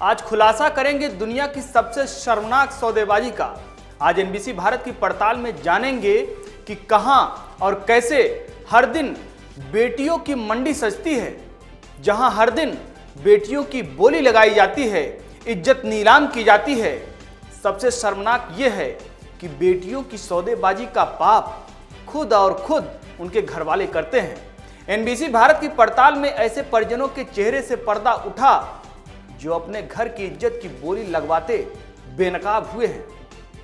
आज खुलासा करेंगे दुनिया की सबसे शर्मनाक सौदेबाजी का। आज एनबीसी भारत की पड़ताल में जानेंगे कि कहां और कैसे हर दिन बेटियों की मंडी सजती है, जहां हर दिन बेटियों की बोली लगाई जाती है, इज्जत नीलाम की जाती है। सबसे शर्मनाक यह है कि बेटियों की सौदेबाजी का पाप खुद उनके घर वाले करते हैं। एनबीसी भारत की पड़ताल में ऐसे परिजनों के चेहरे से पर्दा उठा जो अपने घर की इज्जत की बोली लगवाते बेनकाब हुए हैं।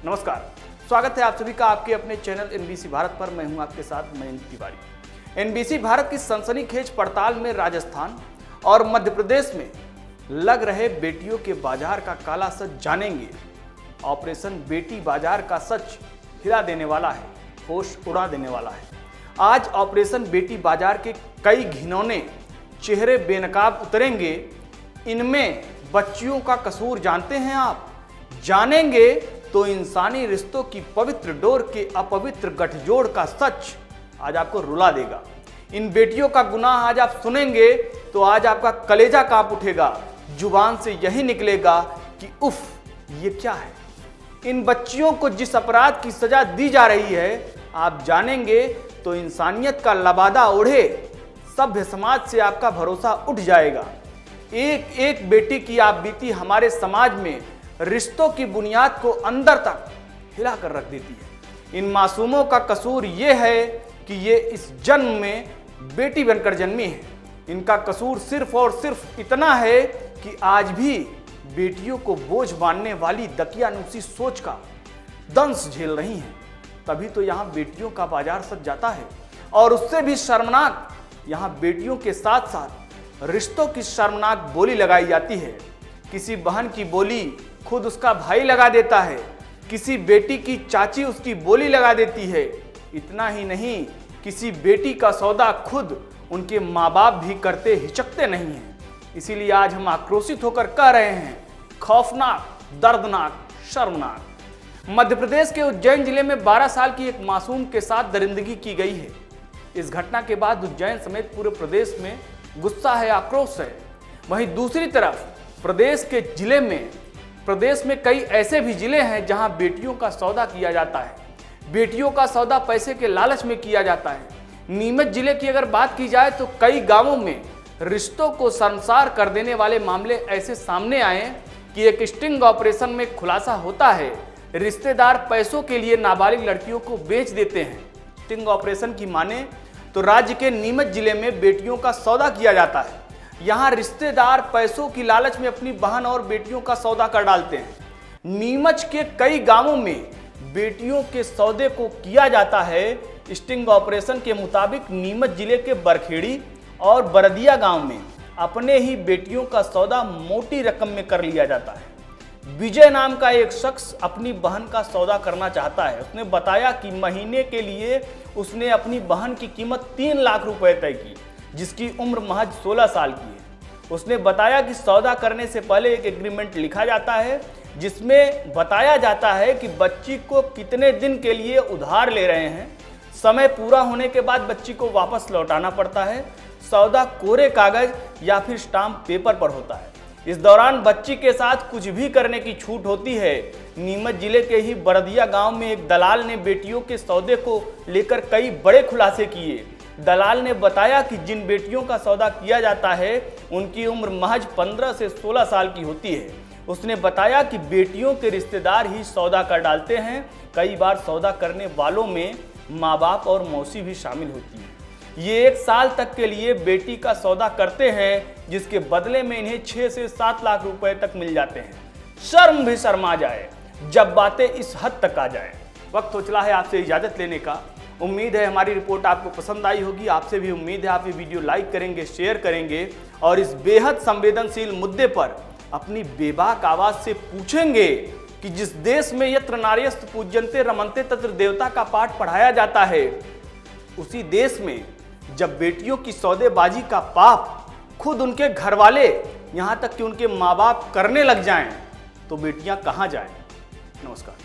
नमस्कार, स्वागत है आप सभी का आपके अपने चैनल एनबीसी भारत पर। मैं हूं आपके साथ मयंक तिवारी। एनबीसी भारत की सनसनीखेज पड़ताल में राजस्थान और मध्य प्रदेश में लग रहे बेटियों के बाजार का काला सच जानेंगे। ऑपरेशन बेटी बाजार का सच हिला देने वाला है, होश उड़ा देने वाला है। आज ऑपरेशन बेटी बाजार के कई घिनौने चेहरे बेनकाब उतरेंगे। इनमें बच्चियों का कसूर जानते हैं आप? जानेंगे तो इंसानी रिश्तों की पवित्र डोर के अपवित्र गठजोड़ का सच आज आपको रुला देगा। इन बेटियों का गुनाह आज आप सुनेंगे तो आज आपका कलेजा कांप उठेगा। जुबान से यही निकलेगा कि उफ, ये क्या है। इन बच्चियों को जिस अपराध की सजा दी जा रही है, आप जानेंगे तो इंसानियत का लबादा ओढ़े सभ्य समाज से आपका भरोसा उठ जाएगा। एक एक बेटी की आप बीती हमारे समाज में रिश्तों की बुनियाद को अंदर तक हिला कर रख देती है। इन मासूमों का कसूर ये है कि ये इस जन्म में बेटी बनकर जन्मी है। इनका कसूर सिर्फ और सिर्फ इतना है कि आज भी बेटियों को बोझ मानने वाली दकियानूसी सोच का दंश झेल रही हैं। तभी तो यहाँ बेटियों का बाजार सज जाता है। और उससे भी शर्मनाक, यहाँ बेटियों के साथ साथ रिश्तों की शर्मनाक बोली लगाई जाती है। किसी बहन की बोली खुद उसका भाई लगा देता है, किसी बेटी की चाची उसकी बोली लगा देती है। इतना ही नहीं, किसी बेटी का सौदा खुद उनके माँ बाप भी करते हिचकते नहीं हैं। इसीलिए आज हम आक्रोशित होकर कह रहे हैं, खौफनाक, दर्दनाक, शर्मनाक। मध्य प्रदेश के उज्जैन जिले में 12 साल की एक मासूम के साथ दरिंदगी की गई है। इस घटना के बाद उज्जैन समेत पूरे प्रदेश में गुस्सा है, आक्रोश है। वहीं दूसरी तरफ प्रदेश में कई ऐसे भी जिले हैं जहां बेटियों का सौदा किया जाता है। बेटियों का सौदा पैसे के लालच में किया जाता है। नीमच जिले की अगर बात की जाए तो कई गांवों में रिश्तों को शर्मसार कर देने वाले मामले ऐसे सामने आए कि एक स्टिंग ऑपरेशन में खुलासा होता है, रिश्तेदार पैसों के लिए नाबालिग लड़कियों को बेच देते हैं। स्टिंग ऑपरेशन की माने तो राज्य के नीमच जिले में बेटियों का सौदा किया जाता है। यहाँ रिश्तेदार पैसों की लालच में अपनी बहन और बेटियों का सौदा कर डालते हैं। नीमच के कई गांवों में बेटियों के सौदे को किया जाता है। स्टिंग ऑपरेशन के मुताबिक नीमच जिले के बरखेड़ी और बरदिया गांव में अपने ही बेटियों का सौदा मोटी रकम में कर लिया जाता है। विजय नाम का एक शख्स अपनी बहन का सौदा करना चाहता है। उसने बताया कि महीने के लिए उसने अपनी बहन की कीमत 3 लाख रुपए तय की, जिसकी उम्र महज 16 साल की है। उसने बताया कि सौदा करने से पहले एक एग्रीमेंट लिखा जाता है, जिसमें बताया जाता है कि बच्ची को कितने दिन के लिए उधार ले रहे हैं। समय पूरा होने के बाद बच्ची को वापस लौटाना पड़ता है। सौदा कोरे कागज या फिर स्टाम्प पेपर पर होता है। इस दौरान बच्ची के साथ कुछ भी करने की छूट होती है। नीमच जिले के ही बरदिया गांव में एक दलाल ने बेटियों के सौदे को लेकर कई बड़े खुलासे किए। दलाल ने बताया कि जिन बेटियों का सौदा किया जाता है उनकी उम्र महज 15 से 16 साल की होती है। उसने बताया कि बेटियों के रिश्तेदार ही सौदा कर डालते हैं। कई बार सौदा करने वालों में माँ बाप और मौसी भी शामिल होती है। ये 1 साल तक के लिए बेटी का सौदा करते हैं, जिसके बदले में इन्हें 6 से 7 लाख रुपए तक मिल जाते हैं। शर्म भी शर्मा जाए जब बातें इस हद तक आ जाए। वक्त हो चला है आपसे इजाजत लेने का। उम्मीद है हमारी रिपोर्ट आपको पसंद आई होगी। आपसे भी उम्मीद है आप ये वीडियो लाइक करेंगे, शेयर करेंगे और इस बेहद संवेदनशील मुद्दे पर अपनी बेबाक आवाज से पूछेंगे कि जिस देश में यत्र नार्यस्तु पूज्यन्ते रमन्ते तत्र देवता का पाठ पढ़ाया जाता है, उसी देश में जब बेटियों की सौदेबाजी का पाप खुद उनके घर वाले, यहाँ तक कि उनके माँ बाप करने लग जाएं, तो बेटियां कहाँ जाएं। नमस्कार।